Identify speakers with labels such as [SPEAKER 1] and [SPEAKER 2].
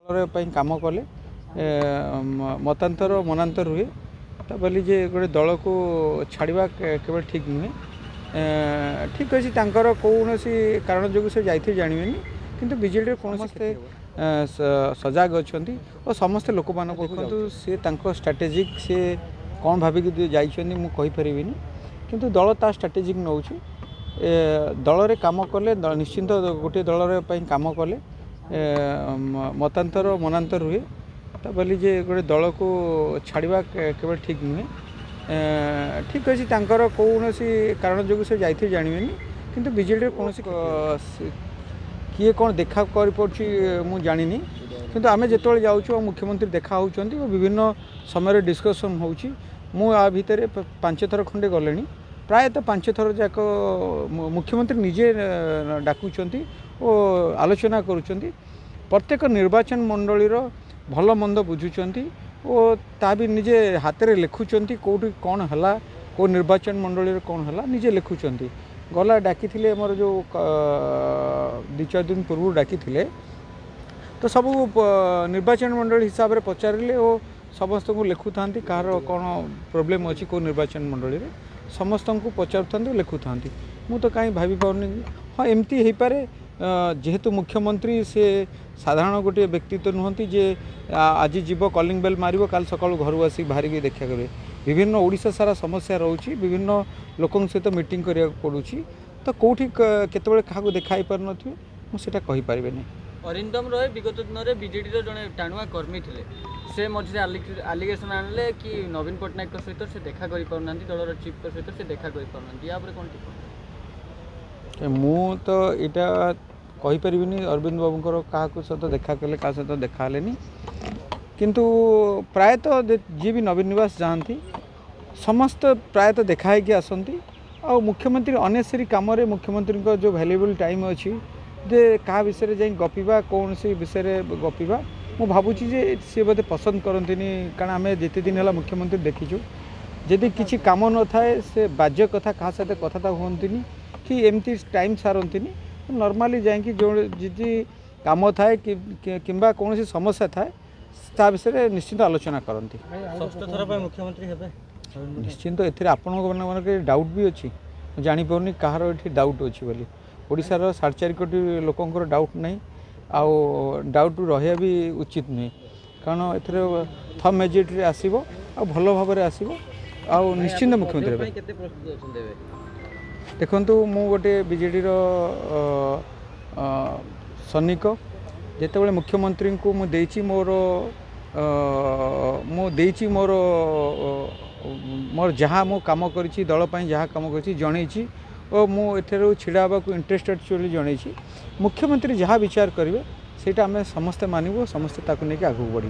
[SPEAKER 1] काम कले मतांतर मनांतर हुए बोली जे गोटे दल को छाड़ा केवल ठीक नुहे ठीक अच्छे कौन कारण जो से जाते जानवे किंतु बीजेडी कौन सजग अच्छा और समस्ते लोक मान सी स्ट्राटेजिक सी कौन भाविक जापर किंतु दल ता स्ट्राटेजिक नौ दल रे काम कले निश्चिंत गोटे दल काम कले मतांतर मनांतर हुए बोली जे गोटे दल को छाड़ा केवल ठीक नुहे ठीक अच्छे कौन कारण जो से जाते जानवे किंतु बीजेडी कौन किए कौन देखा कर जानी किंतु आमे जिते जाऊँ मुख्यमंत्री देखा होती विभिन्न समय डिस्कसन हो भितर 5 थर खंडे गले प्रायतः 5 थर जाक मुख्यमंत्री निजे डाकुंट और आलोचना करुँच प्रत्येक निर्वाचन मंडलीर भल मंद बुझुंट और ता भी निजे हाथ में लिखुंट कौटी कौन है कौ निर्वाचन मंडली कौन है निजे लिखुंट गला डाकी मोर जो 2-4 दिन पूर्व डाकी तो सब निर्वाचन मंडली हिसाब से पचारे और समस्त को लिखु था कहार कौन प्रोब्लेम अच्छी कौ निर्वाचन मंडली समस्त को पचार लिखु था मु तो कहीं भाभी पाऊनी हाँ एमती हो पारे जेहेतु मुख्यमंत्री से साधारण गोटे व्यक्तित्व नुहति जे आज जीव कलिंग बेल मारिबो काल सकाळ घर आसी बाहर की देखा करेंगे विभिन्न ओडिशा सारा समस्या रोची विभिन्न लोकों सहित मीटिंग करिया पड़ुछि तो कौटी केतबेले काहाको देखाई पार नथिबे मुझे कहि पारिबे नै।
[SPEAKER 2] अरिंदम रॉय विगत दिन में बीजेडी जड़े टाणुआ कर्मी थे से मझे आलिगेसन आनले कि नवीन पट्टनायक सहित से देखा कर पारना दलर चीफ सहित से देखा कर पारना या कौन
[SPEAKER 1] मु तो यहाँ कहीपरि अरविंद बाबूर क्या सहित देखा कले क्या सहित देखा किंतु प्रायतः जी भी नवीन निवास जाती समस्त प्रायतः देखाई आसती आ मुख्यमंत्री अनेसरी कम मुख्यमंत्री जो वैल्यूएबल टाइम अच्छी जे क्या विषय जाए गपिबा कौन सी विषय गपिबा मु भावुची जे सी बोधे पसंद करती कारण आम जिते दिन है मुख्यमंत्री देखीचु जदि किसी कम न थाए से बाज्य कथा क्या सहित कथा हमें कि एमती टाइम सारती नॉर्मली जाकि जो जी कम थाए कि कौन सी समस्या थाए ता विषय निश्चित आलोचना करती
[SPEAKER 2] मुख्यमंत्री
[SPEAKER 1] निश्चिंत एथिरे आपण मन डाउट भी अच्छी जापर कहार ये डाउट अच्छी बोली ओडिशार 4.5 कोटी लोकंर डाउट नहीं आउ डाउट रहा भी उचित नहीं कारण ए थम मेजोरिटी आसो आ भल भाव में आसो आ निश्चिंत मुख्यमंत्री देखु मु गोटे बीजेडी सैनिक जिते मुख्यमंत्री को मुझे मोर मोर जहाँ मो काम करी दलपाई जहाँ कम कर जन और मुझे छिड़ा को इंटरेस्टेड जन मुख्यमंत्री जहाँ विचार करेंगे से आम समस्ते मानव समस्ते नहीं आगे बढ़।